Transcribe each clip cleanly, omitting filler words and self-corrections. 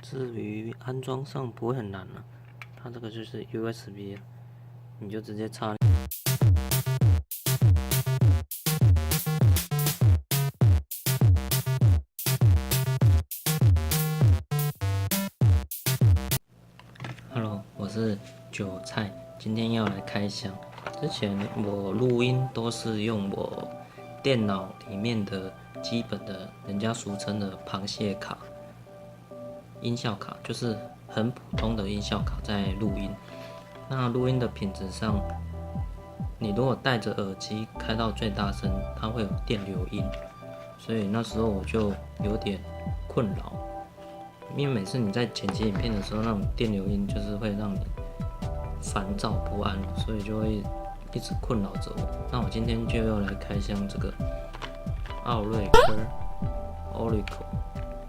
至于安装上不会很难了，它这个就是 USB， 你就直接插。Hello， 我是韭菜，今天要来开箱。之前我录音都是用我电脑里面的基本的，人家俗称的螃蟹卡、音效卡，就是很普通的音效卡在录音。那录音的品质上，你如果戴着耳机开到最大声，它会有电流音，所以那时候我就有点困扰。因为每次你在剪辑影片的时候，那种电流音就是会让你烦躁不安，所以就会一直困扰着我。那我今天就要来开箱这个奥瑞科 Oracle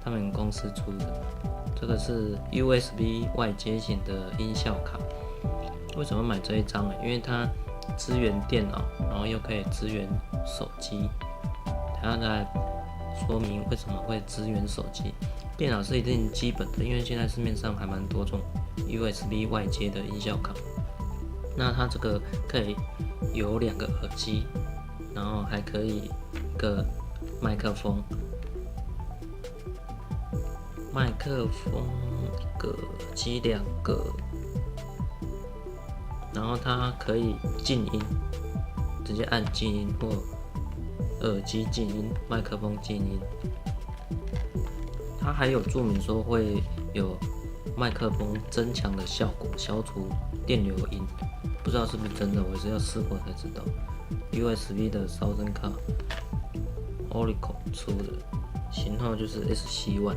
他们公司出的，这个是 USB 外接型的音效卡。为什么买这一张呢？因为它支援电脑，然后又可以支援手机。等下再说明为什么会支援手机。电脑是一定基本的，因为现在市面上还蛮多种 USB 外接的音效卡。那它这个可以有2个耳机，然后还可以一个麦克风，一个耳机2个，然后它可以静音，直接按静音或耳机静音、麦克风静音。它还有注明说会有麦克风增强的效果，消除电流音，不知道是不是真的，我是要试过才知道。USB 的烧声卡 ，Oracle 出的，型号就是 SC1。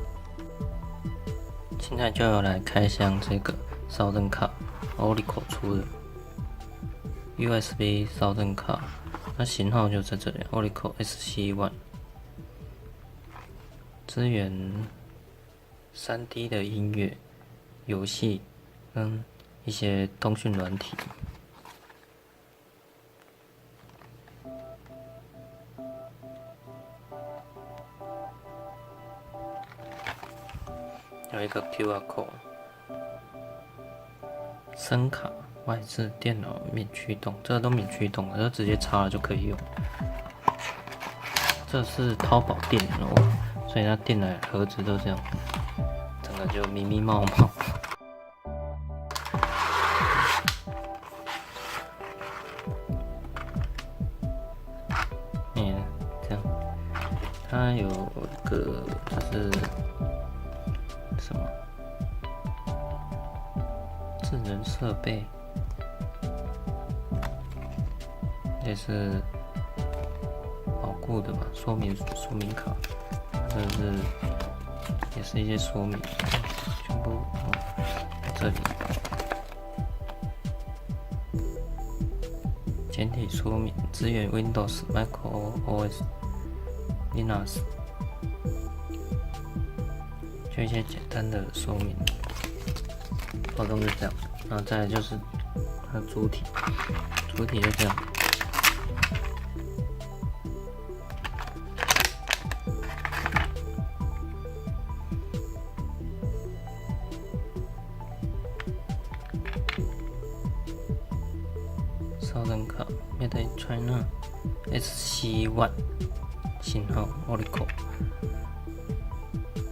现在就要来开箱这个烧声卡 ，Oracle 出的 USB 烧声卡，那型号就在这里 ，Oracle SC1， 支援3D 的音乐、游戏跟一些通讯软体。有一个 QR code， 声卡外置电脑免驱动，这个都免驱动，这直接插了就可以用。这是淘宝店哦，所以它店的盒子都这样，整个就密密冒冒。这样，它有一个就是什么智能设备，也是保固的嘛，说明卡，这是也是一些说明，全部这里。简体说明，支援 Windows、macOS、Linux， 就一些简单的说明。包装就这样，然后再来就是它主体就这样。烧声卡 Made in China SC1 型号 Oracle，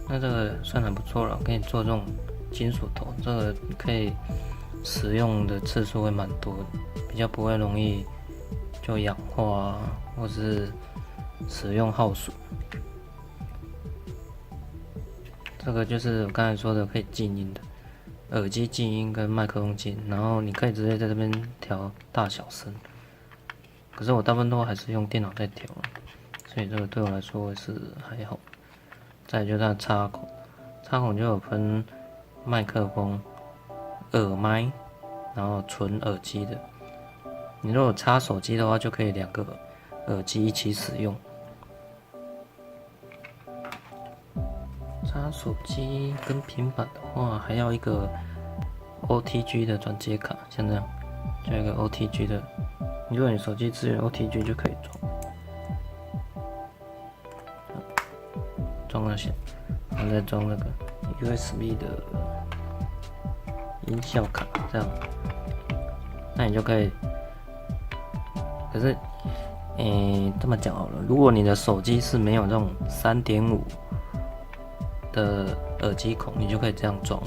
那这个算很不错了，可以做这种金属头，这个可以使用的次数会蛮多的，比较不会容易就氧化啊，或是使用耗损。这个就是我刚才说的可以静音的。耳机静音跟麦克风静音，然后你可以直接在这边调大小声。可是我大部分都还是用电脑在调，所以这个对我来说是还好。再来就是它的插孔就有分麦克风、耳麦，然后纯耳机的。你如果插手机的话，就可以2个耳机一起使用。插手机跟平板的话，还要一个 OTG 的转接卡，像这样，就有一个 OTG 的。如果你手机支援 OTG 就可以装那些，然后再装那个 USB 的音效卡，这样，那你就可以。可是，这么讲好了，如果你的手机是没有这种3.5的耳机孔，你就可以这样装。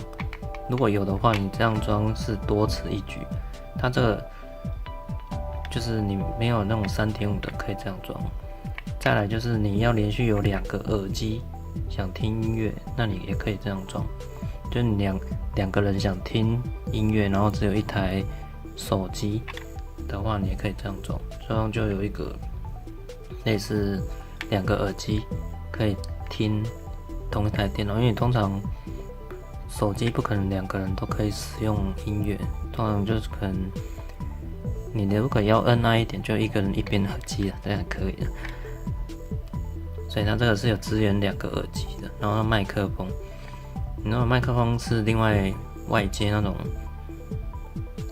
如果有的话，你这样装是多此一举。它这个就是你没有那种3.5的，可以这样装。再来就是你要连续有2个耳机想听音乐，那你也可以这样装。就你两个人想听音乐，然后只有一台手机的话，你也可以这样装。这样就有一个类似2个耳机可以听同一台电脑，因为你通常手机不可能2个人都可以使用音乐，通常就是可能你如果要恩爱一点，就一个人一边耳机了，这样可以了。所以它这个是有支援2个耳机的，然后麦克风，你那种麦克风是另外接那种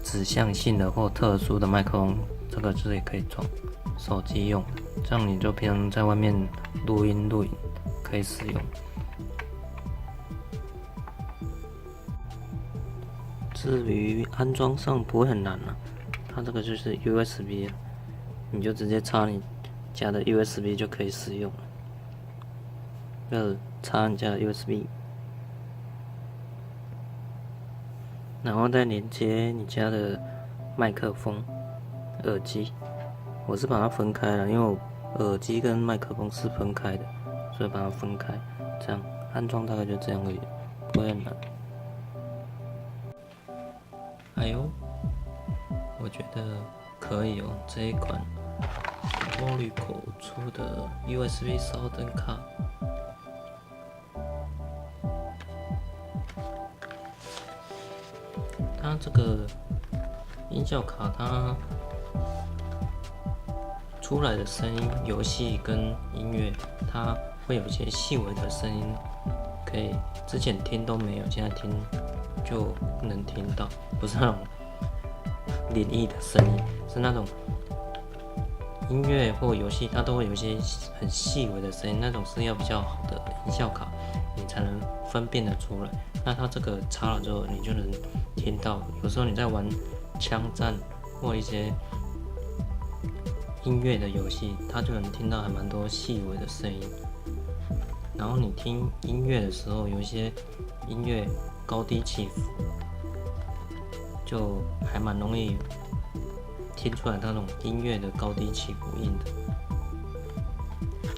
指向性的或特殊的麦克风，这个就是也可以装手机用的，这样你就平常在外面录音可以使用。至于安装上不会很难啊，它这个就是 USB， 你就直接插你家的 USB 就可以使用了。插你家的 USB， 然后再连接你家的麦克风、耳机。我是把它分开了，因为我耳机跟麦克风是分开的，所以把它分开。这样安装大概就这样而已，不会很难。哎呦，我觉得可以哦，这一款墨绿口出的 USB 烧灯卡。它这个音效卡，它出来的声音，游戏跟音乐，它会有一些细微的声音，可以之前听都没有，现在听就能听到，不是那种灵异的声音，是那种音乐或游戏，它都会有一些很细微的声音，那种是要比较好的音效卡，你才能分辨得出来。那它这个插了之后，你就能听到。有时候你在玩枪战或一些音乐的游戏，它就能听到还蛮多细微的声音。然后你听音乐的时候，有一些音乐高低起伏，就还蛮容易听出来那种音乐的高低起伏音的。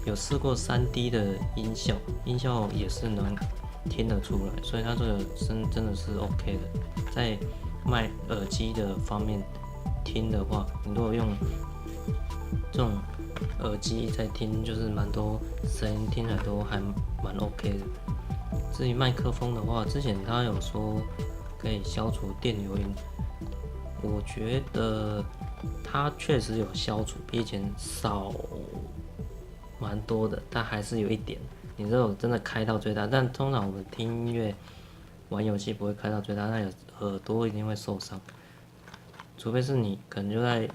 有试过3D 的音效也是能听得出来，所以它这个真的是 OK 的。在卖耳机的方面听的话，你如果用这种耳机在听，就是蛮多声音听起来都还蛮 OK 的。至于麦克风的话，之前他有说可以消除电流音，我觉得它确实有消除，比以前少蛮多的，但还是有一点。你这种真的开到最大，但通常我们听音乐、玩游戏不会开到最大，那耳朵一定会受伤。除非是你可能就在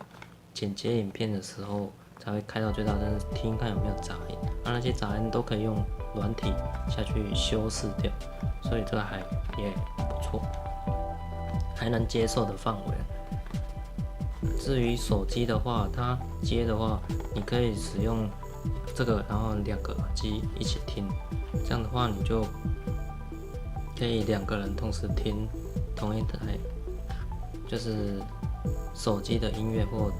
剪接影片的时候才会开到最大，但是听看有没有杂音，那些杂音都可以用软体下去修饰掉，所以这个也不错，还能接受的范围。至于手机的话，它接的话，你可以使用这个，然后2个耳机一起听，这样的话你就可以2个人同时听同一台，就是手机的音乐或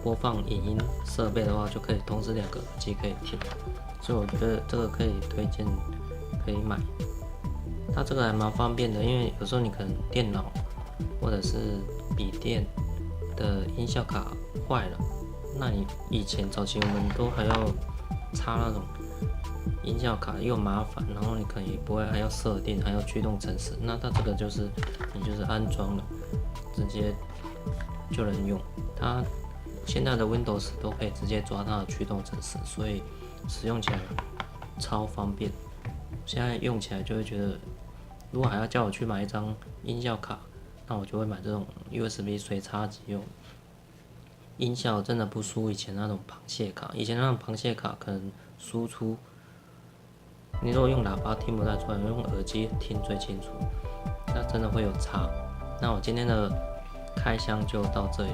播放影音设备的话，就可以同时2个耳机可以听，所以我觉得这个可以推荐，可以买。它这个还蛮方便的，因为有时候你可能电脑或者是笔电的音效卡坏了，那你以前早期我们都还要插那种音效卡，又麻烦，然后你可能也不会还要设定，还要驱动程式。那它这个就是你就是安装了，直接就能用。它现在的 Windows 都可以直接抓它的驱动程式，所以使用起来超方便。现在用起来就会觉得，如果还要叫我去买一张音效卡，那我就会买这种 USB 随插即用。音效真的不输以前那种螃蟹卡，以前那种螃蟹卡可能输出你如果用喇叭听不太出来，用耳机听最清楚，那真的会有差。那我今天的开箱就到这里，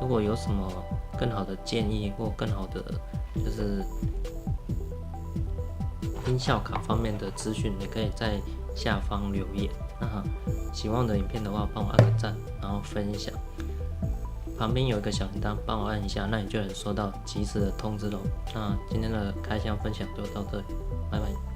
如果有什么更好的建议或更好的就是音效卡方面的资讯，你可以在下方留言。那喜欢我的影片的话，帮我按个赞，然后分享。旁边有一个小铃铛，帮我按一下，那你就能收到及时的通知喽。那今天的开箱分享就到这里，拜拜。